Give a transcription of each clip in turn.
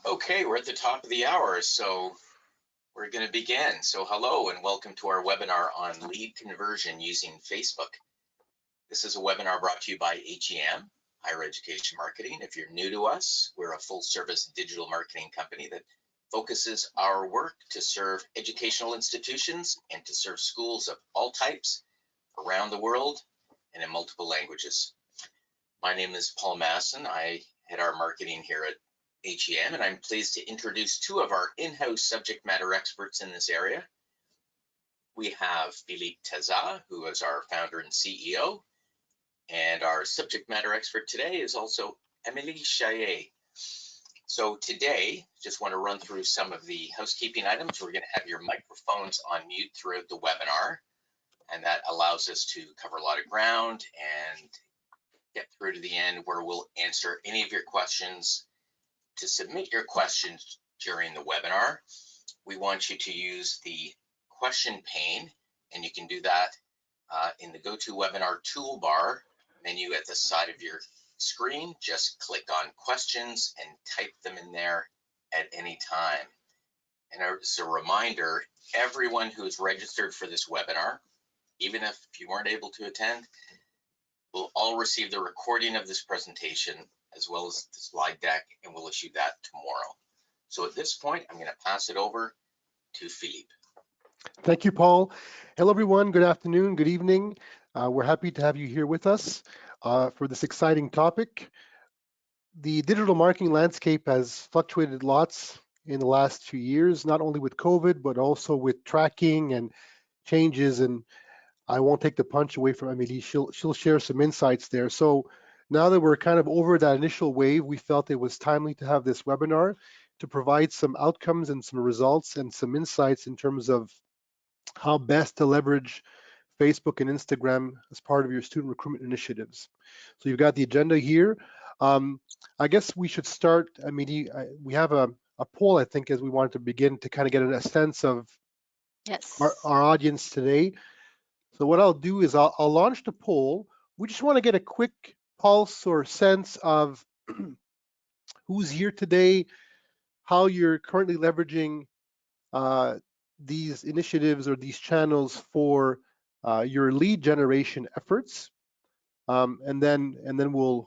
Okay, we're at the top of the hour, so we're going to begin. So hello and welcome to our webinar on lead conversion using Facebook. This is a webinar brought to you by HEM, Higher Education Marketing. If you're new to us, we're a full-service digital marketing company that focuses our work to serve educational institutions and to serve schools of all types around the world and in multiple languages. My name is Paul Masson. I head our marketing here at HEM, and I'm pleased to introduce two of our in-house subject matter experts in this area. We have Philippe Teza, who is our founder and CEO, and our subject matter expert today is also Émilie Chaillet. So today, just want to run through some of the housekeeping items. We're going to have your microphones on mute throughout the webinar, and that allows us to cover a lot of ground and get through to the end where we'll answer any of your questions. To submit your questions during the webinar, we want you to use the question pane, and you can do that in the GoToWebinar toolbar menu at the side of your screen. Just click on questions and type them in there at any time. And as a reminder, everyone who is registered for this webinar, even if you weren't able to attend, will all receive the recording of this presentation as well as the slide deck, and we'll issue that tomorrow. So at this point, I'm going to pass it over to Philippe. Thank you, Paul. Hello, everyone. Good afternoon, good evening. We're happy to have you here with us for this exciting topic. The digital marketing landscape has fluctuated lots in the last few years, not only with COVID, but also with tracking and changes. And I won't take the punch away from Émilie. She'll share some insights there. So now that we're kind of over that initial wave, we felt it was timely to have this webinar to provide some outcomes and some results and some insights in terms of how best to leverage Facebook and Instagram as part of your student recruitment initiatives. So you've got the agenda here. I guess we should start, Émilie, we have a poll, I think, as we wanted to begin to kind of get a sense of our audience today. So what I'll do is I'll launch the poll. We just want to get a quick pulse or sense of who's here today, how you're currently leveraging these initiatives or these channels for your lead generation efforts, and then we'll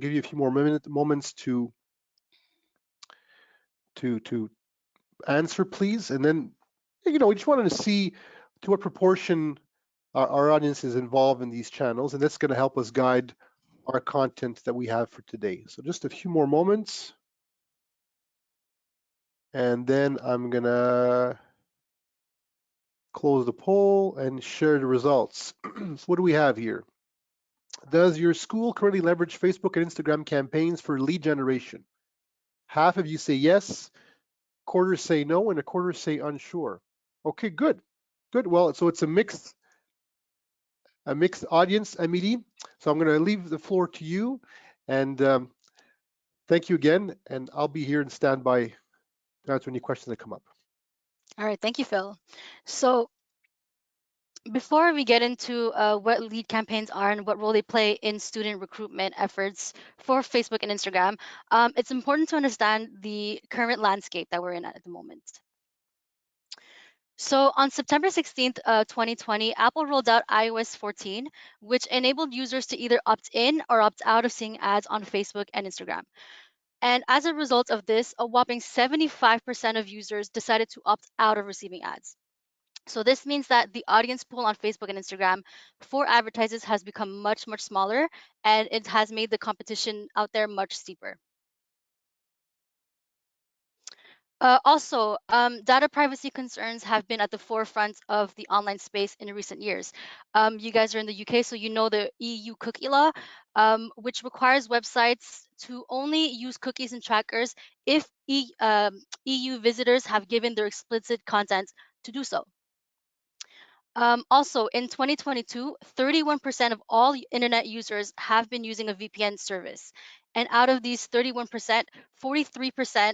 give you a few more moments to answer, please. And then, we just wanted to see to what proportion our audience is involved in these channels, and that's going to help us guide our content that we have for today. So just a few more moments, and then I'm going to close the poll and share the results. So what do we have here? Does your school currently leverage Facebook and Instagram campaigns for lead generation? Half of you say yes, quarters say no, and a quarter say unsure. Okay, good. Well, so it's a mixed audience, Émilie. So I'm going to leave the floor to you, and thank you again. And I'll be here and stand by to answer any questions that come up. All right, thank you, Phil. So before we get into what lead campaigns are and what role they play in student recruitment efforts for Facebook and Instagram, it's important to understand the current landscape that we're in at the moment. So on September 16th, 2020, Apple rolled out iOS 14, which enabled users to either opt in or opt out of seeing ads on Facebook and Instagram. And as a result of this, a whopping 75% of users decided to opt out of receiving ads. So this means that the audience pool on Facebook and Instagram for advertisers has become much, much smaller, and it has made the competition out there much steeper. Also, data privacy concerns have been at the forefront of the online space in recent years. You guys are in the UK, so you know the EU cookie law, which requires websites to only use cookies and trackers if EU visitors have given their explicit consent to do so. Also, in 2022, 31% of all internet users have been using a VPN service. And out of these 31%, 43%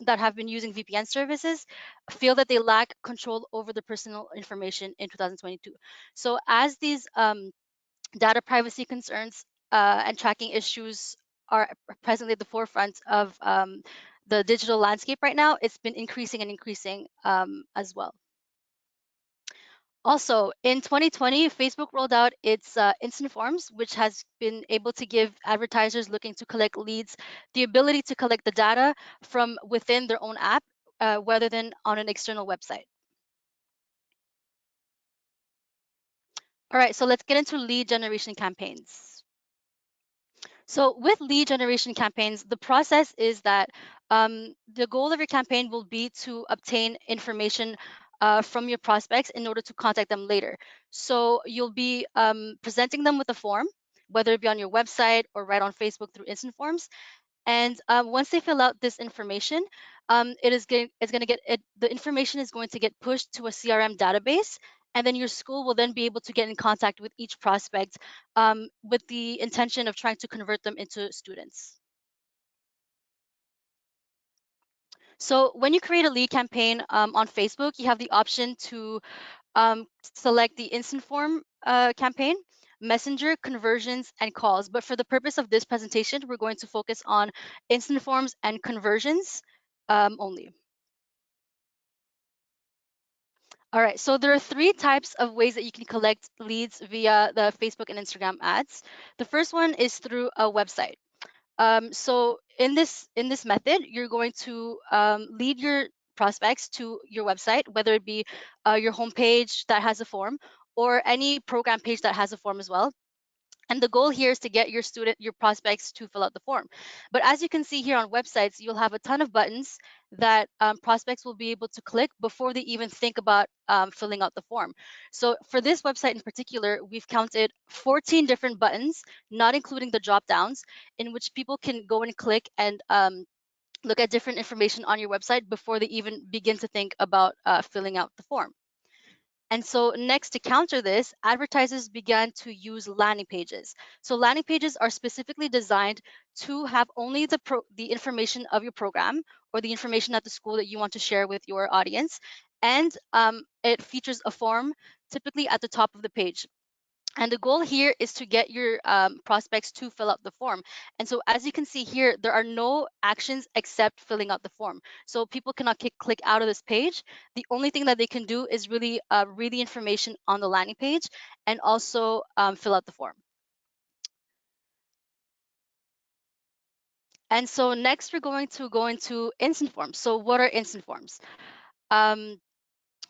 that have been using VPN services feel that they lack control over their personal information in 2022. So as these data privacy concerns and tracking issues are presently at the forefront of the digital landscape right now, it's been increasing and increasing as well. Also, in 2020, Facebook rolled out its instant forms, which has been able to give advertisers looking to collect leads the ability to collect the data from within their own app, rather than on an external website. All right, so let's get into lead generation campaigns. So with lead generation campaigns, the process is that the goal of your campaign will be to obtain information from your prospects in order to contact them later. So you'll be presenting them with a form, whether it be on your website or right on Facebook through instant forms. And once they fill out this information, the information is going to get pushed to a CRM database, and then your school will then be able to get in contact with each prospect with the intention of trying to convert them into students. So when you create a lead campaign on Facebook, you have the option to select the instant form campaign, messenger, conversions, and calls. But for the purpose of this presentation, we're going to focus on instant forms and conversions only. All right, so there are 3 types of ways that you can collect leads via the Facebook and Instagram ads. The first one is through a website. So in this method, you're going to lead your prospects to your website, whether it be your homepage that has a form or any program page that has a form as well. And the goal here is to get your prospects to fill out the form. But as you can see here on websites, you'll have a ton of buttons that prospects will be able to click before they even think about filling out the form. So for this website in particular, we've counted 14 different buttons, not including the drop downs, in which people can go and click and look at different information on your website before they even begin to think about filling out the form. And so next, to counter this, advertisers began to use landing pages. So landing pages are specifically designed to have only the information of your program or the information at the school that you want to share with your audience. And it features a form typically at the top of the page. And the goal here is to get your prospects to fill out the form. And so as you can see here, there are no actions except filling out the form. So people cannot click out of this page. The only thing that they can do is really read the information on the landing page and also fill out the form. And so next we're going to go into instant forms. So what are instant forms?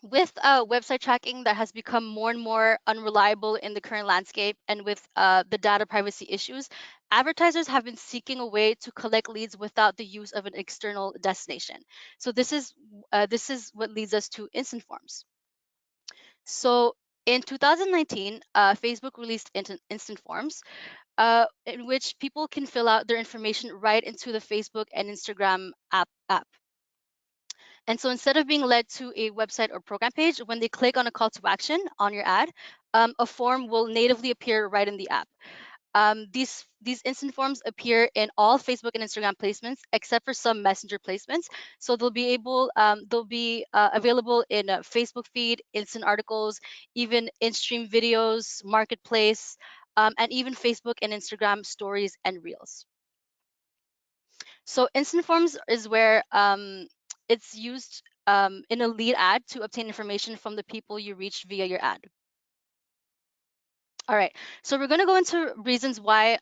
With website tracking that has become more and more unreliable in the current landscape, and with the data privacy issues, advertisers have been seeking a way to collect leads without the use of an external destination. So this is what leads us to instant forms. So in 2019, Facebook released instant forms, in which people can fill out their information right into the Facebook and Instagram app. And so instead of being led to a website or program page, when they click on a call to action on your ad, a form will natively appear right in the app. These instant forms appear in all Facebook and Instagram placements, except for some Messenger placements. So they'll be available in a Facebook feed, instant articles, even in-stream videos, marketplace, and even Facebook and Instagram stories and reels. So instant forms is where it's used in a lead ad to obtain information from the people you reach via your ad. All right, so we're going to go into reasons why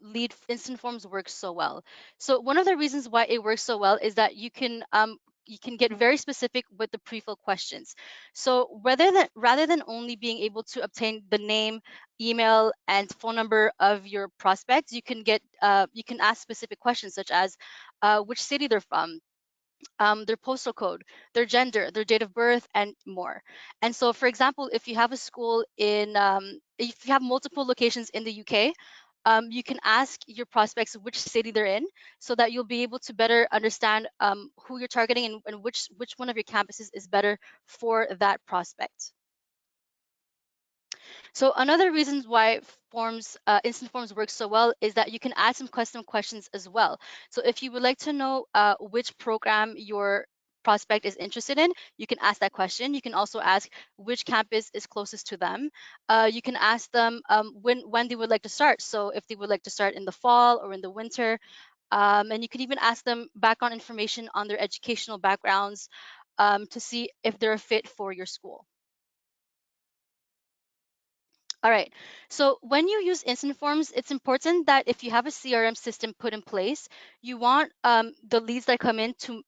lead instant forms work so well. So one of the reasons why it works so well is that you can get very specific with the pre-filled questions. So rather than only being able to obtain the name, email, and phone number of your prospects, you can ask specific questions such as which city they're from, their postal code, their gender, their date of birth, and more. And so, for example, if you have a school if you have multiple locations in the UK, you can ask your prospects which city they're in, so that you'll be able to better understand who you're targeting, and which one of your campuses is better for that prospect. So another reason why instant forms work so well is that you can add some custom questions as well. So if you would like to know which program your prospect is interested in, you can ask that question. You can also ask which campus is closest to them. You can ask them when they would like to start. So if they would like to start in the fall or in the winter, And you can even ask them background information on their educational backgrounds to see if they're a fit for your school. All right. So when you use instant forms, it's important that if you have a CRM system put in place, you want the leads that come in to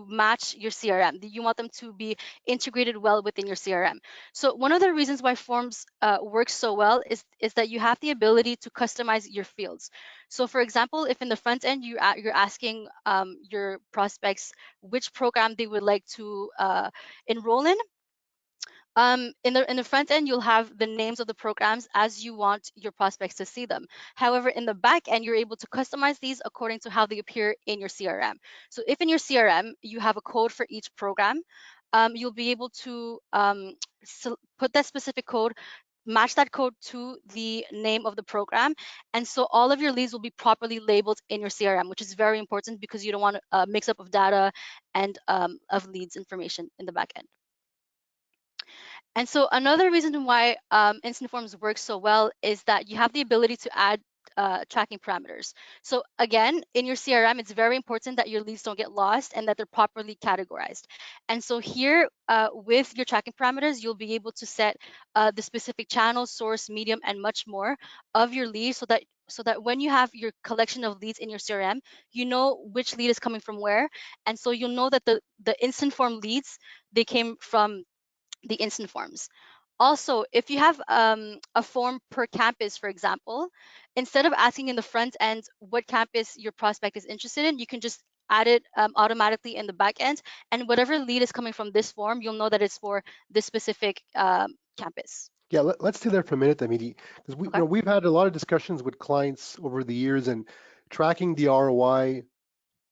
match your CRM. You want them to be integrated well within your CRM. So one of the reasons why forms work so well is that you have the ability to customize your fields. So for example, if in the front end you're asking your prospects which program they would like to enroll in, in the front end, you'll have the names of the programs as you want your prospects to see them. However, in the back end, you're able to customize these according to how they appear in your CRM. So if in your CRM you have a code for each program, you'll be able to put that specific code, match that code to the name of the program. And so all of your leads will be properly labeled in your CRM, which is very important because you don't want a mix up of data and of leads information in the back end. And so another reason why instant forms work so well is that you have the ability to add tracking parameters. So again, in your CRM, it's very important that your leads don't get lost and that they're properly categorized. And so here with your tracking parameters, you'll be able to set the specific channel, source, medium, and much more of your leads so that when you have your collection of leads in your CRM, you know which lead is coming from where. And so you'll know that the instant form leads, they came from the instant forms. Also, if you have a form per campus, for example, instead of asking in the front end what campus your prospect is interested in, you can just add it automatically in the back end. And whatever lead is coming from this form, you'll know that it's for this specific campus. Yeah, let's stay there for a minute, Amity, because Okay. we've had a lot of discussions with clients over the years, and tracking the ROI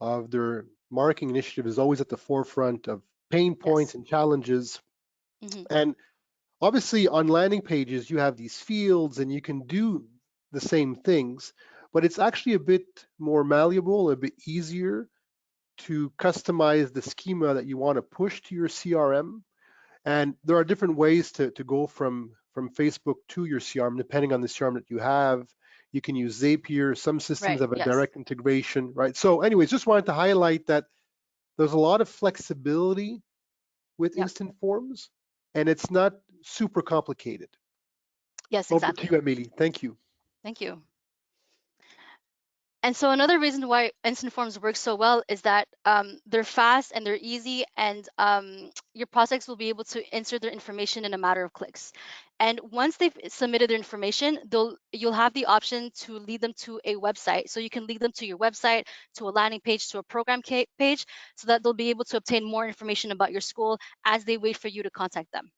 of their marketing initiative is always at the forefront of pain points Yes. and challenges. Hmm. And obviously, on landing pages, you have these fields, and you can do the same things, but it's actually a bit more malleable, a bit easier to customize the schema that you want to push to your CRM. And there are different ways to go from Facebook to your CRM, depending on the CRM that you have. You can use Zapier. Some systems Right. have a Yes. direct integration, right? So anyways, just wanted to highlight that there's a lot of flexibility with Yep. instant forms, and it's not super complicated. Yes, Over to exactly. you, Amelie. Thank you. Thank you. And so another reason why instant forms work so well is that they're fast and they're easy, and your prospects will be able to insert their information in a matter of clicks. And once they've submitted their information, you'll have the option to lead them to a website. So you can lead them to your website, to a landing page, to a program page, so that they'll be able to obtain more information about your school as they wait for you to contact them.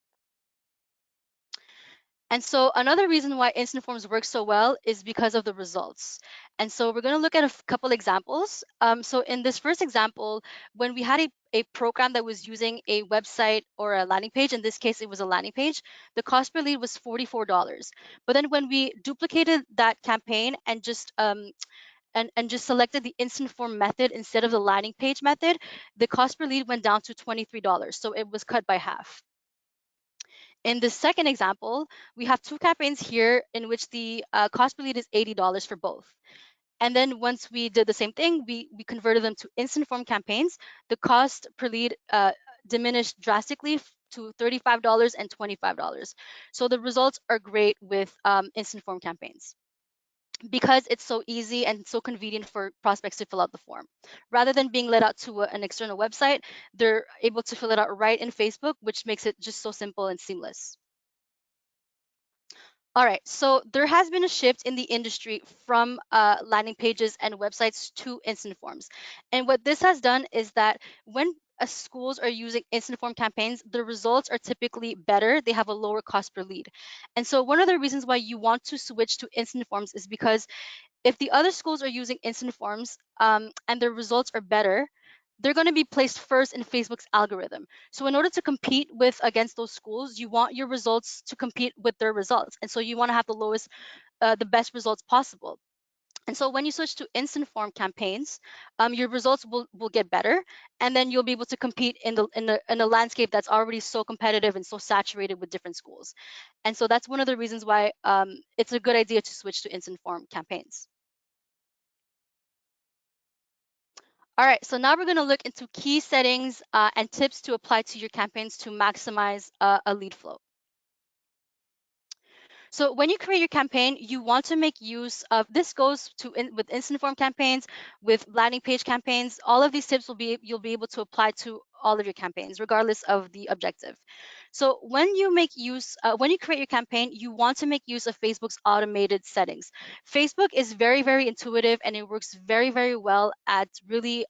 And so another reason why instant forms work so well is because of the results. And so we're going to look at a couple examples. So in this first example, when we had a program that was using a website or a landing page, in this case, it was a landing page, the cost per lead was $44. But then when we duplicated that campaign and just selected the instant form method instead of the landing page method, the cost per lead went down to $23. So it was cut by half. In the second example, we have two campaigns here in which the cost per lead is $80 for both. And then once we did the same thing, we converted them to instant form campaigns. The cost per lead diminished drastically to $35 and $25. So the results are great with instant form campaigns because it's so easy and so convenient for prospects to fill out the form. Rather than being let out to an external website, they're able to fill it out right in Facebook, which makes it just so simple and seamless. All right, so there has been a shift in the industry from landing pages and websites to instant forms. And what this has done is that when schools are using instant form campaigns, the results are typically better. They have a lower cost per lead. And so one of the reasons why you want to switch to instant forms is because if the other schools are using instant forms and their results are better, they're going to be placed first in Facebook's algorithm. So in order to compete with against those schools, you want your results to compete with their results, and so you want to have the best results possible. And so when you switch to instant form campaigns, your results will get better, and then you'll be able to compete in a landscape that's already so competitive and so saturated with different schools. And so that's one of the reasons why it's a good idea to switch to instant form campaigns. All right, so now we're going to look into key settings and tips to apply to your campaigns to maximize a lead flow. So when you create your campaign, you want to make use of this goes to with instant form campaigns, with landing page campaigns. All of these tips you'll be able to apply to all of your campaigns, regardless of the objective. So when you when you create your campaign, you want to make use of Facebook's automated settings. Facebook is very, very intuitive, and it works very, very well at really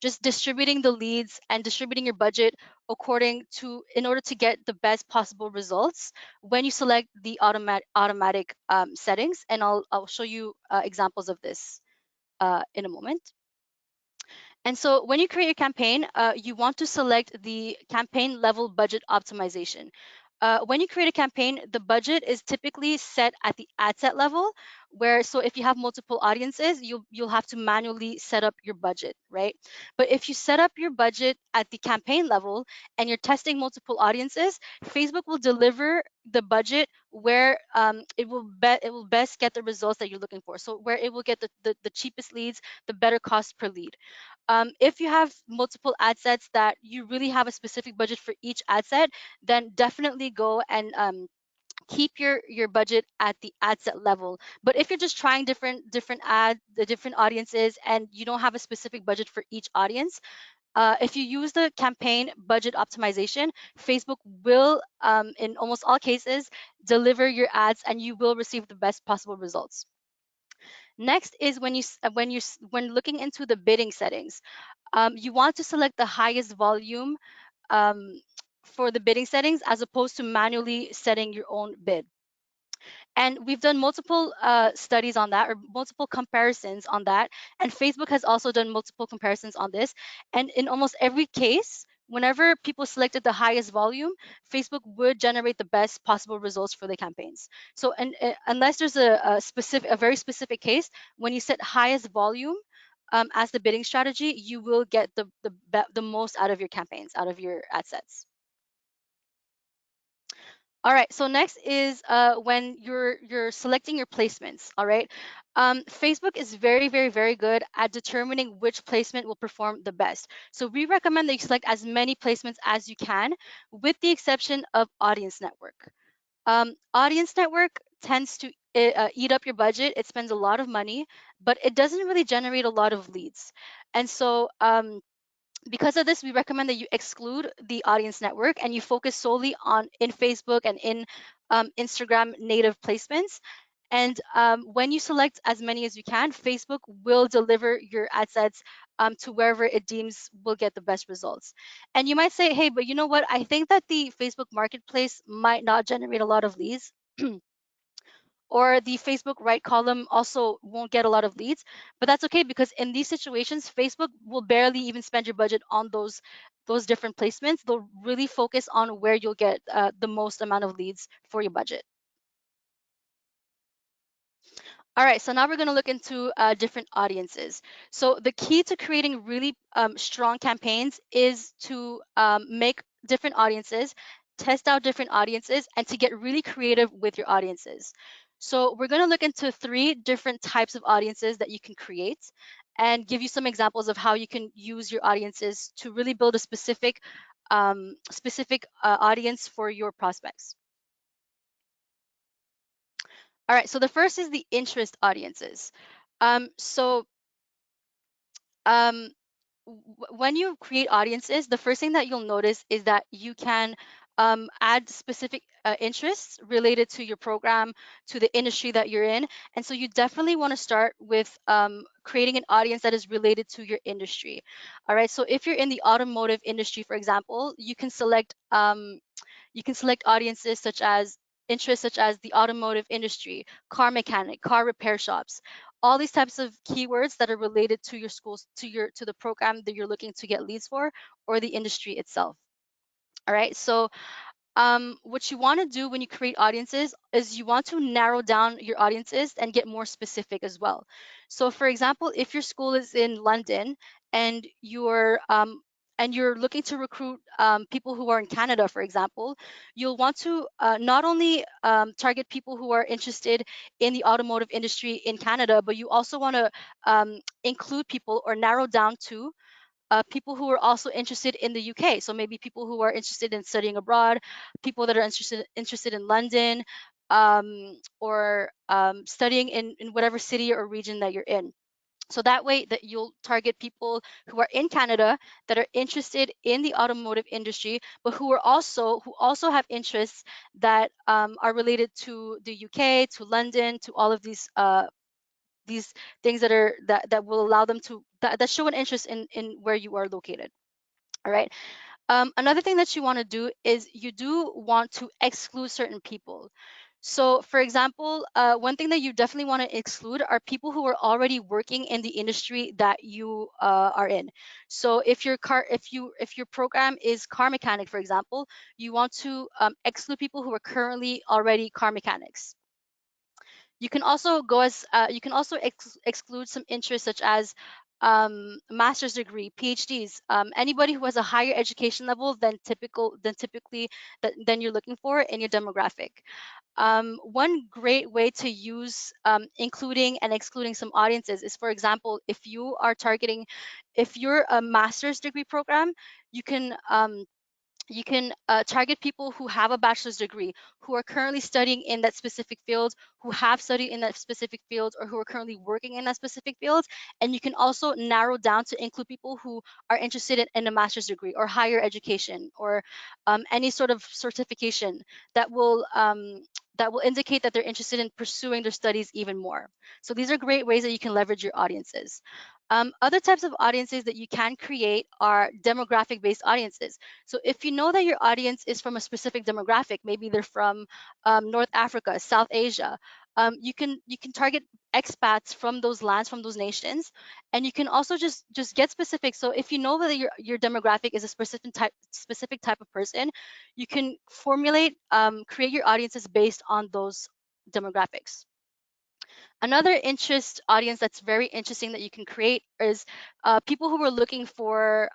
just distributing the leads and distributing your budget according to in order to get the best possible results when you select the automatic settings. And I'll show you examples of this in a moment. And so when you create your campaign, you want to select the campaign level budget optimization. When you create a campaign, the budget is typically set at the ad set level, where so if you have multiple audiences, you'll have to manually set up your budget, right? But if you set up your budget at the campaign level and you're testing multiple audiences, Facebook will deliver the budget where it will best get the results that you're looking for. So where it will get the cheapest leads, the better cost per lead. If you have multiple ad sets that you really have a specific budget for each ad set, then definitely go and keep your budget at the ad set level. But if you're just trying the different audiences and you don't have a specific budget for each audience, if you use the campaign budget optimization, Facebook will, in almost all cases, deliver your ads and you will receive the best possible results. Next is when looking into the bidding settings, you want to select the highest volume um, for the bidding settings as opposed to manually setting your own bid. And we've done multiple studies on that, or multiple comparisons on that. And Facebook has also done multiple comparisons on this. And in almost every case, whenever people selected the highest volume, Facebook would generate the best possible results for the campaigns. So, unless there's a very specific case, when you set highest volume as the bidding strategy, you will get the most out of your campaigns, out of your ad sets. All right, so next is when you're selecting your placements. All right, Facebook is very, very, very good at determining which placement will perform the best. So we recommend that you select as many placements as you can, with the exception of Audience Network. Audience Network tends to eat up your budget. It spends a lot of money, but it doesn't really generate a lot of leads. And so because of this, we recommend that you exclude the Audience Network and you focus solely on in Facebook and in Instagram native placements. And when you select as many as you can, Facebook will deliver your ad sets to wherever it deems will get the best results. And you might say, hey, but you know what? I think that the Facebook Marketplace might not generate a lot of leads. Or the Facebook right column also won't get a lot of leads, but that's okay, because in these situations, Facebook will barely even spend your budget on those different placements. They'll really focus on where you'll get the most amount of leads for your budget. All right, so now we're going to look into different audiences. So the key to creating really strong campaigns is to make different audiences, test out different audiences, and to get really creative with your audiences. So we're going to look into 3 different types of audiences that you can create and give you some examples of how you can use your audiences to really build a specific audience for your prospects. All right, so the first is the interest audiences. So um, when you create audiences, the first thing that you'll notice is that you can add specific interests related to your program, to the industry that you're in. And so you definitely want to start with creating an audience that is related to your industry. All right, so if you're in the automotive industry, for example, you can select audiences such as interests such as the automotive industry, car mechanic, car repair shops, all these types of keywords that are related to your schools, to the program that you're looking to get leads for, or the industry itself. All right, so what you want to do when you create audiences is you want to narrow down your audiences and get more specific as well. So for example, if your school is in London and and you're looking to recruit people who are in Canada, for example, you'll want to not only target people who are interested in the automotive industry in Canada, but you also want to include people or narrow down to people who are also interested in the UK. So maybe people who are interested in studying abroad, people that are interested in London, or studying in whatever city or region that you're in. So that way that you'll target people who are in Canada that are interested in the automotive industry, but who also have interests that are related to the UK, to London, to all of these things that will allow them to that show an interest in where you are located. All right. Another thing that you want to do is you do want to exclude certain people. So, for example, one thing that you definitely want to exclude are people who are already working in the industry that you are in. So, if your program is car mechanic, for example, you want to exclude people who are currently already car mechanics. You can also exclude some interests such as master's degree, PhDs, anybody who has a higher education level than you're looking for in your demographic. One great way to use including and excluding some audiences is, for example, if you're a master's degree program, you can target people who have a bachelor's degree, who are currently studying in that specific field, who have studied in that specific field, or who are currently working in that specific field. And you can also narrow down to include people who are interested in a master's degree or higher education, or any sort of certification that will indicate that they're interested in pursuing their studies even more. So these are great ways that you can leverage your audiences. Other types of audiences that you can create are demographic-based audiences. So if you know that your audience is from a specific demographic, maybe they're from North Africa, South Asia, you can target expats from those lands, from those nations, and you can also just get specific. So if you know that your demographic is a specific type of person, you can create your audiences based on those demographics. Another interest audience that's very interesting that you can create is people who are looking for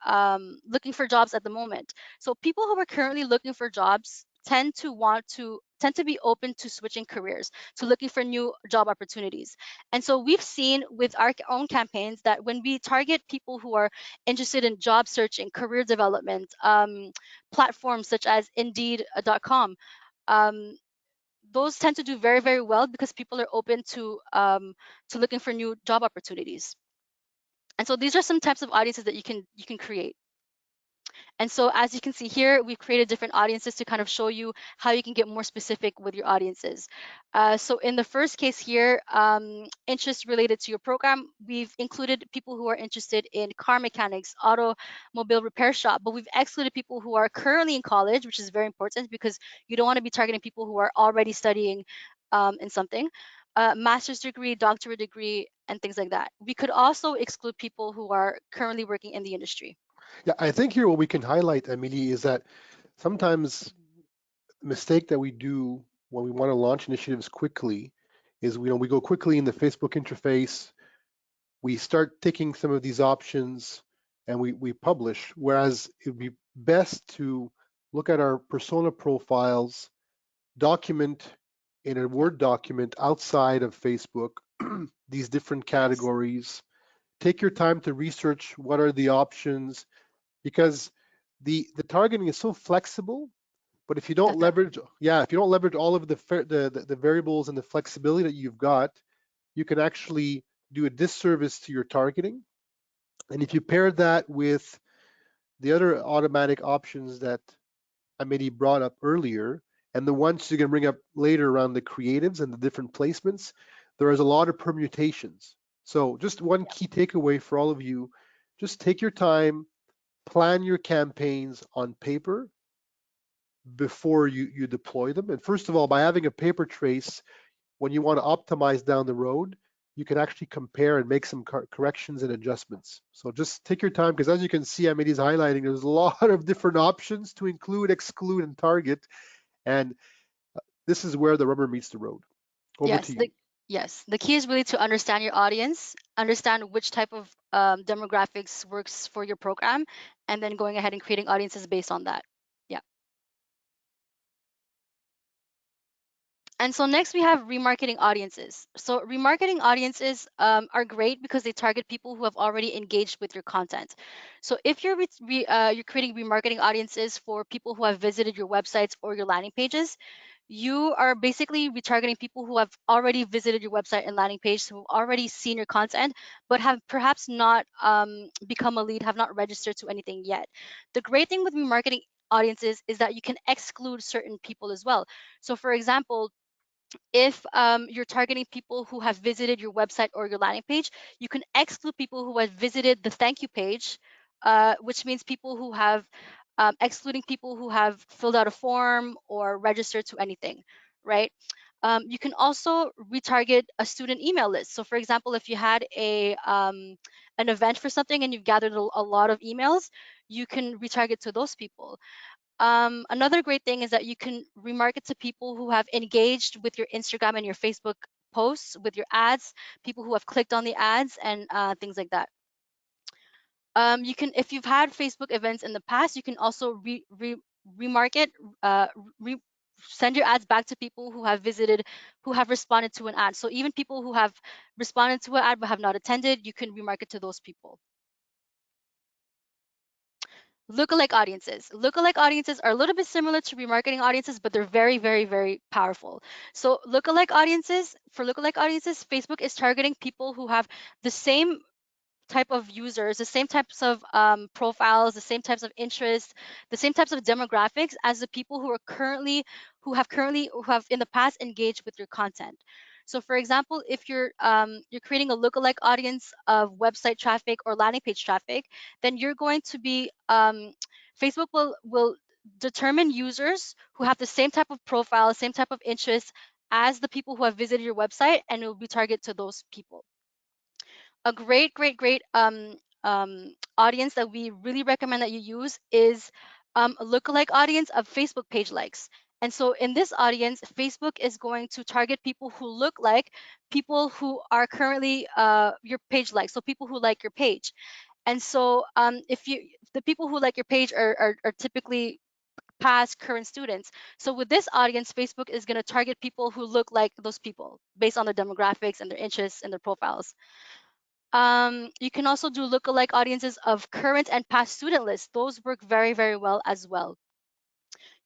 jobs at the moment. So people who are currently looking for jobs tend to be open to switching careers, to looking for new job opportunities. And so we've seen with our own campaigns that when we target people who are interested in job searching, career development, platforms such as Indeed.com, those tend to do very, very well because people are open to looking for new job opportunities. And so these are some types of audiences that you can create. And so as you can see here, we've created different audiences to kind of show you how you can get more specific with your audiences. So in the first case here, interest related to your program, we've included people who are interested in car mechanics, automobile repair shop, but we've excluded people who are currently in college, which is very important because you don't want to be targeting people who are already studying in something. Master's degree, doctorate degree, and things like that. We could also exclude people who are currently working in the industry. Yeah, I think here what we can highlight, Amelie, is that sometimes the mistake that we do when we want to launch initiatives quickly is we go quickly in the Facebook interface, we start taking some of these options, and we publish, whereas it would be best to look at our persona profiles, document in a Word document outside of Facebook these different categories. Take your time to research what are the options, because the targeting is so flexible. But if you don't leverage, if you don't leverage all of the variables and the flexibility that you've got, you can actually do a disservice to your targeting. And if you pair that with the other automatic options that Amélie brought up earlier, and the ones you're going to bring up later around the creatives and the different placements, there is a lot of permutations. So just one key takeaway for all of you, just take your time, plan your campaigns on paper before you deploy them. And first of all, by having a paper trace, when you want to optimize down the road, you can actually compare and make some corrections and adjustments. So just take your time, because as you can see, Amédie's highlighting, there's a lot of different options to include, exclude, and target. And this is where the rubber meets the road. Over to you. Yes, the key is really to understand your audience, understand which type of demographics works for your program, and then going ahead and creating audiences based on that. Yeah. And so next we have remarketing audiences. So remarketing audiences are great because they target people who have already engaged with your content. So if you're creating remarketing audiences for people who have visited your websites or your landing pages, you are basically retargeting people who have already visited your website and landing page, who have already seen your content, but have perhaps not become a lead, have not registered to anything yet. The great thing with remarketing audiences is that you can exclude certain people as well. So for example, if you're targeting people who have visited your website or your landing page, you can exclude people who have visited the thank you page, which means people who have excluding people who have filled out a form or registered to anything, right? You can also retarget a student email list. So, for example, if you had an event for something and you've gathered a lot of emails, you can retarget to those people. Another great thing is that you can remarket to people who have engaged with your Instagram and your Facebook posts, with your ads, people who have clicked on the ads, and things like that. You can, if you've had Facebook events in the past, you can also remarket, uh, re- send your ads back to people who have visited, who have responded to an ad. So even people who have responded to an ad but have not attended, you can remarket to those people. Lookalike audiences. Lookalike audiences are a little bit similar to remarketing audiences, but they're very, very, very powerful. So for lookalike audiences, Facebook is targeting people who have the same type of users, the same types of profiles, the same types of interests, the same types of demographics as the people who have in the past engaged with your content. So, for example, if you're creating a lookalike audience of website traffic or landing page traffic, then you're going to be Facebook will determine users who have the same type of profile, same type of interest as the people who have visited your website, and it will be targeted to those people. A great audience that we really recommend that you use is a lookalike audience of Facebook page likes. And so in this audience, Facebook is going to target people who look like people who are currently your page likes, so people who like your page. And so if you the people who like your page are typically past current students. So with this audience, Facebook is going to target people who look like those people based on their demographics and their interests and their profiles. You can also do lookalike audiences of current and past student lists. Those work very, very well as well.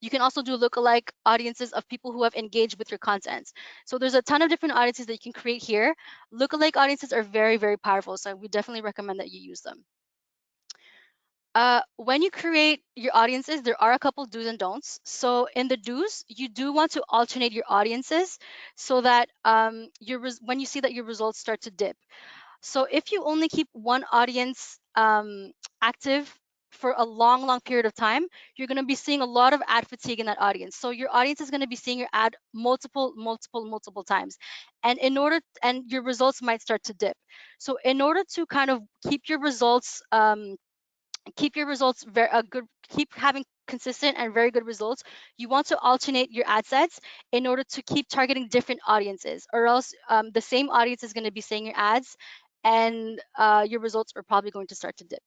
You can also do lookalike audiences of people who have engaged with your content. So there's a ton of different audiences that you can create here. Lookalike audiences are very, very powerful. So we definitely recommend that you use them. When you create your audiences, there are a couple do's and don'ts. So in the do's, you do want to alternate your audiences so that when you see that your results start to dip. So if you only keep one audience active for a long period of time, you're going to be seeing a lot of ad fatigue in that audience. So your audience is going to be seeing your ad multiple times, and your results might start to dip. So in order to kind of keep your results very good, keep having consistent and very good results, you want to alternate your ad sets in order to keep targeting different audiences, or else the same audience is going to be seeing your ads, and your results are probably going to start to dip.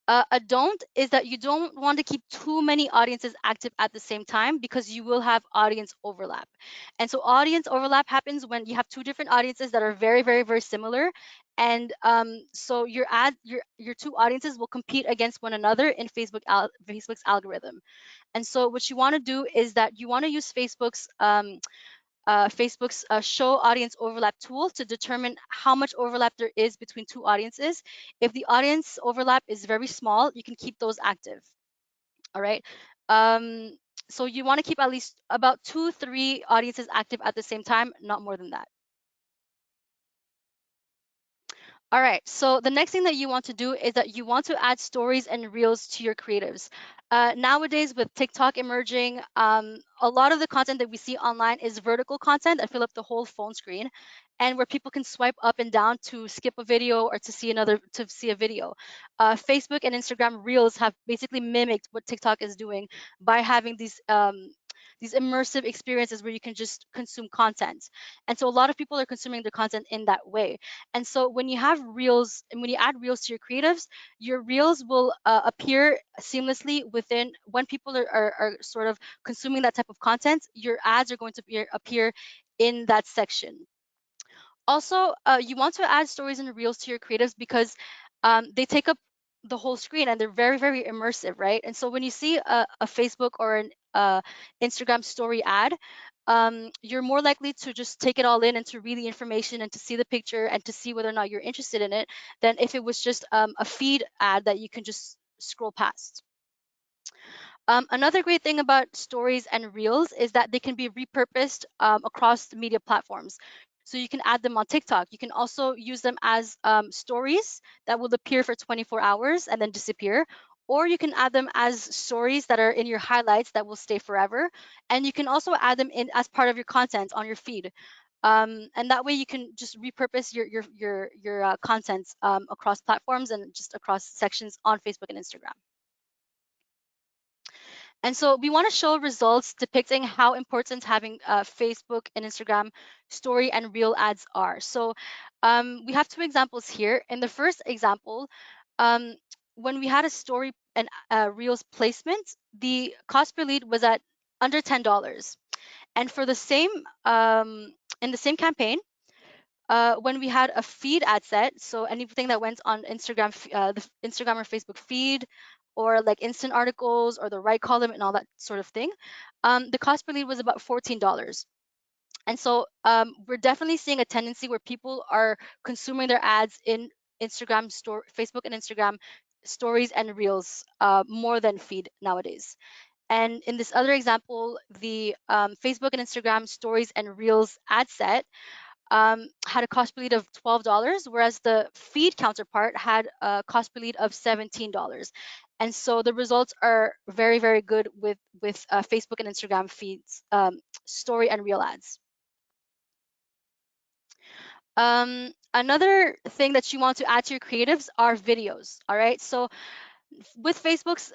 A don't is that you don't want to keep too many audiences active at the same time, because you will have audience overlap. And so audience overlap happens when you have two different audiences that are very similar. And so your two audiences will compete against one another in Facebook's algorithm. And so what you want to do is that you want to use Facebook's show audience overlap tool to determine how much overlap there is between two audiences. If the audience overlap is very small, you can keep those active. All right. Um, so you want to keep at least about 2-3 audiences active at the same time, not more than that. All right, so the next thing that you want to do is that you want to add stories and reels to your creatives. Nowadays, with TikTok emerging, a lot of the content that we see online is vertical content that fill up the whole phone screen, and where people can swipe up and down to skip a video or to see a video. Facebook and Instagram Reels have basically mimicked what TikTok is doing by having these immersive experiences where you can just consume content. And so a lot of people are consuming their content in that way. And so when you have reels and when you add reels to your reels will appear seamlessly within when people are sort of consuming that type of content. Your ads are going to appear in that section. Also, you want to add stories and reels to your creatives because they take up the whole screen and they're very, very immersive, right? And so when you see a Facebook or an Instagram story ad, you're more likely to just take it all in and to read the information and to see the picture and to see whether or not you're interested in it than if it was just a feed ad that you can just scroll past. Another great thing about stories and reels is that they can be repurposed across media platforms. So you can add them on TikTok. You can also use them as stories that will appear for 24 hours and then disappear. Or you can add them as stories that are in your highlights that will stay forever. And you can also add them in as part of your content on your feed. And that way you can just repurpose your content across platforms and just across sections on Facebook and Instagram. And so we want to show results depicting how important having Facebook and Instagram story and reel ads are. So we have two examples here. In the first example, when we had a story and reels placement, the cost per lead was at under $10. And for the same, in the same campaign, when we had a feed ad set, so anything that went on Instagram, the Instagram or Facebook feed, or like instant articles or the right column and all that sort of thing, the cost per lead was about $14. And so we're definitely seeing a tendency where people are consuming their ads in Instagram store, Facebook and Instagram stories and reels more than feed nowadays. And in this other example, the Facebook and Instagram stories and reels ad set had a cost per lead of $12, whereas the feed counterpart had a cost per lead of $17. And so the results are very, very good with Facebook and Instagram feeds, story and reel ads. Another thing that you want to add to your creatives are videos. All right, so with Facebook's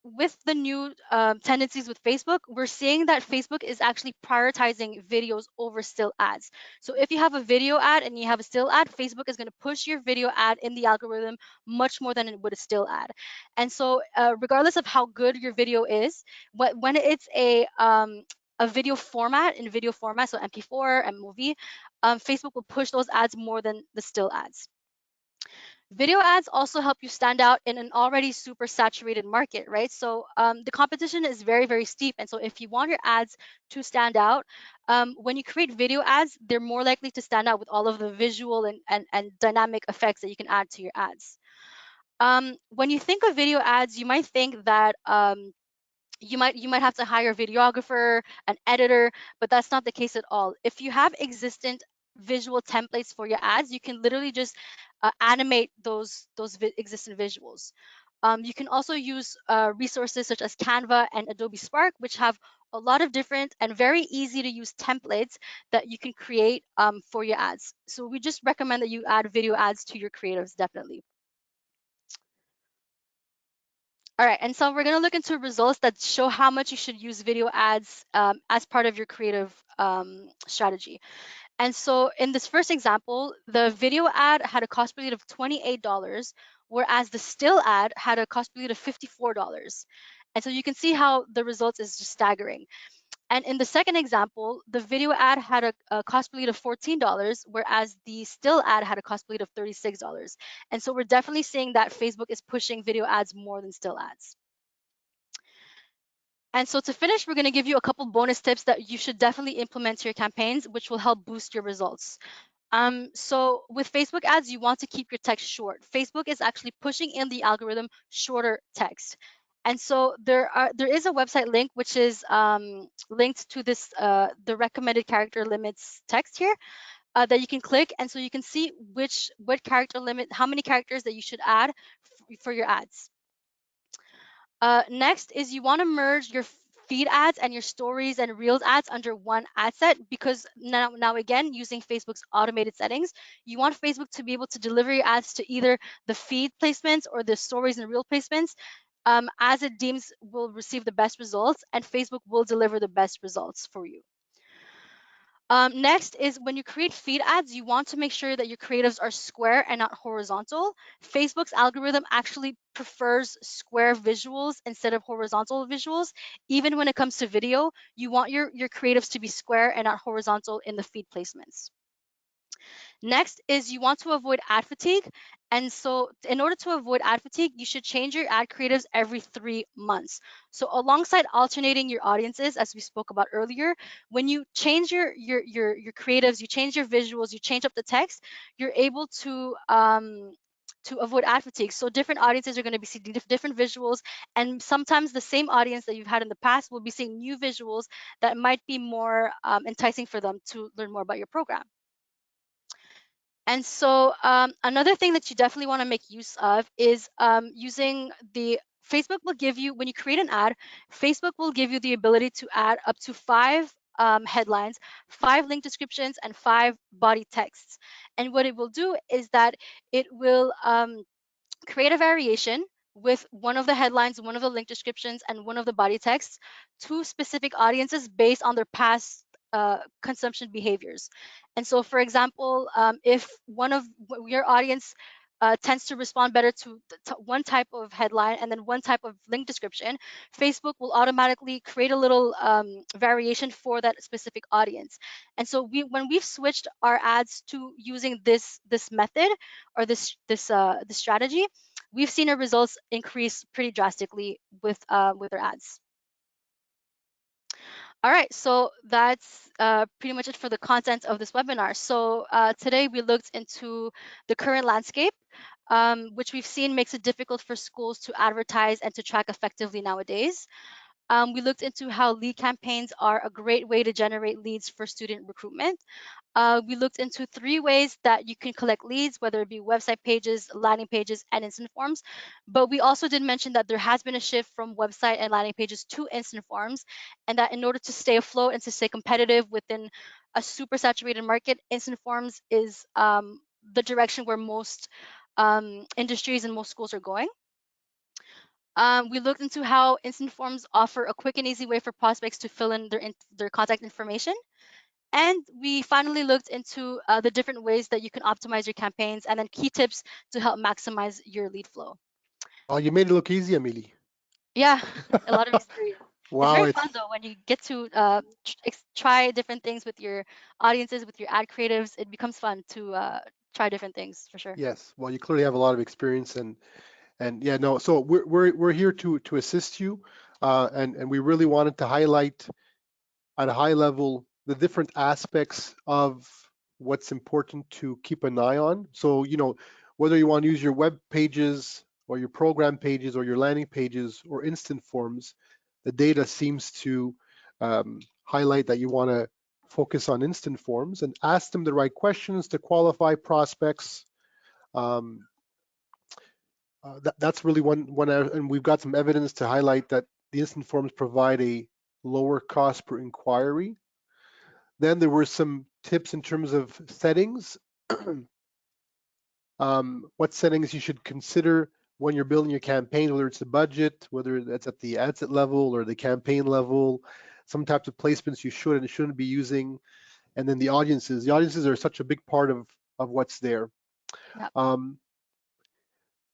with the new tendencies with Facebook, we're seeing that Facebook is actually prioritizing videos over still ads. So if you have a video ad and you have a still ad, Facebook is going to push your video ad in the algorithm much more than it would a still ad. And so regardless of how good your video is, when it's a video format in video format, so MP4 and movie, Facebook will push those ads more than the still ads. Video ads also help you stand out in an already super saturated market, right? So the competition is very, very steep. And so if you want your ads to stand out, when you create video ads, they're more likely to stand out with all of the visual and dynamic effects that you can add to your ads. When you think of video ads, you might think that you might have to hire a videographer, an editor, but that's not the case at all. If you have existent visual templates for your ads, you can literally just animate those existing visuals. You can also use resources such as Canva and Adobe Spark, which have a lot of different and very easy to use templates that you can create for your ads. So we just recommend that you add video ads to your creatives, definitely. All right, and so we're going to look into results that show how much you should use video ads as part of your creative strategy. And so in this first example, the video ad had a cost per lead of $28, whereas the still ad had a cost per lead of $54. And so you can see how the results is just staggering. And in the second example, the video ad had a cost per lead of $14, whereas the still ad had a cost per lead of $36. And so we're definitely seeing that Facebook is pushing video ads more than still ads. And so to finish, we're going to give you a couple bonus tips that you should definitely implement to your campaigns, which will help boost your results. So with Facebook ads, you want to keep your text short. Facebook is actually pushing in the algorithm shorter text. And so there is a website link which is linked to this the recommended character limits text here that you can click, and so you can see what character limit, how many characters that you should add for your ads. Next is you want to merge your feed ads and your stories and reels ads under one ad set, because now again, using Facebook's automated settings, you want Facebook to be able to deliver your ads to either the feed placements or the stories and reel placements as it deems will receive the best results, and Facebook will deliver the best results for you. Next is when you create feed ads, you want to make sure that your creatives are square and not horizontal. Facebook's algorithm actually prefers square visuals instead of horizontal visuals. Even when it comes to video, you want your creatives to be square and not horizontal in the feed placements. Next is you want to avoid ad fatigue. And so in order to avoid ad fatigue, you should change your ad creatives every 3 months. So alongside alternating your audiences, as we spoke about earlier, when you change your creatives, you change your visuals, you change up the text, you're able to avoid ad fatigue. So different audiences are going to be seeing different visuals, and sometimes the same audience that you've had in the past will be seeing new visuals that might be more enticing for them to learn more about your program. And so another thing that you definitely want to make use of is using the Facebook will give you, when you create an ad, Facebook will give you the ability to add up to 5 headlines, 5 link descriptions, and 5 body texts. And what it will do is that it will create a variation with one of the headlines, one of the link descriptions, and one of the body texts to specific audiences based on their past consumption behaviors. And so, for example, if one of your audience tends to respond better to one type of headline and then one type of link description, Facebook will automatically create a little variation for that specific audience. And so when we've switched our ads to using this method or this strategy, we've seen our results increase pretty drastically with our ads. All right, so that's pretty much it for the content of this webinar. So today we looked into the current landscape, which we've seen makes it difficult for schools to advertise and to track effectively nowadays. We looked into how lead campaigns are a great way to generate leads for student recruitment. We looked into 3 ways that you can collect leads, whether it be website pages, landing pages, and instant forms. But we also did mention that there has been a shift from website and landing pages to instant forms, and that in order to stay afloat and to stay competitive within a super saturated market, instant forms is the direction where most industries and most schools are going. We looked into how instant forms offer a quick and easy way for prospects to fill in their contact information. And we finally looked into the different ways that you can optimize your campaigns and then key tips to help maximize your lead flow. Oh, you made it look easy, Amelie. Yeah, a lot of experience. It's Wow, very fun though when you get to try different things with your audiences, with your ad creatives. It becomes fun to try different things for sure. yes. Well, you clearly have a lot of experience, and yeah, no. So we're here to assist you, and we really wanted to highlight at a high level the different aspects of what's important to keep an eye on. So, whether you want to use your web pages or your program pages or your landing pages or instant forms, the data seems to highlight that you want to focus on instant forms and ask them the right questions to qualify prospects. That's really one, and we've got some evidence to highlight that the instant forms provide a lower cost per inquiry. Then there were some tips in terms of settings, what settings you should consider when you're building your campaign, whether it's the budget, whether that's at the ad set level or the campaign level, some types of placements you should and shouldn't be using, and then the audiences. The audiences are such a big part of what's there. Yep.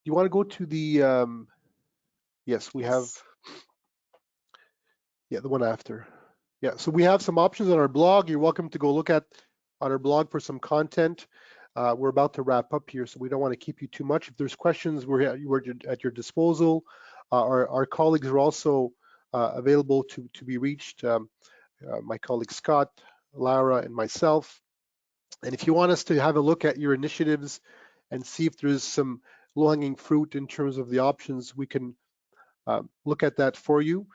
You want to go to the, yes, we have, yeah, the one after. Yeah, so we have some options on our blog. You're welcome to go look at on our blog for some content. We're about to wrap up here, so we don't want to keep you too much. If there's questions, we're at your disposal. Our colleagues are also available to be reached. My colleague Scott, Lara, and myself. And if you want us to have a look at your initiatives and see if there's some low-hanging fruit in terms of the options, we can look at that for you.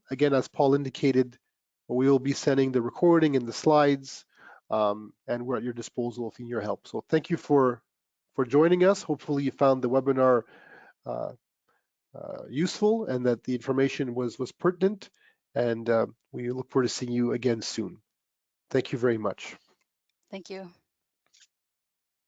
Again, as Paul indicated, we will be sending the recording and the slides, and we're at your disposal if you need your help. So thank you for joining us. Hopefully you found the webinar useful and that the information was pertinent, and we look forward to seeing you again soon. Thank you very much. Thank you.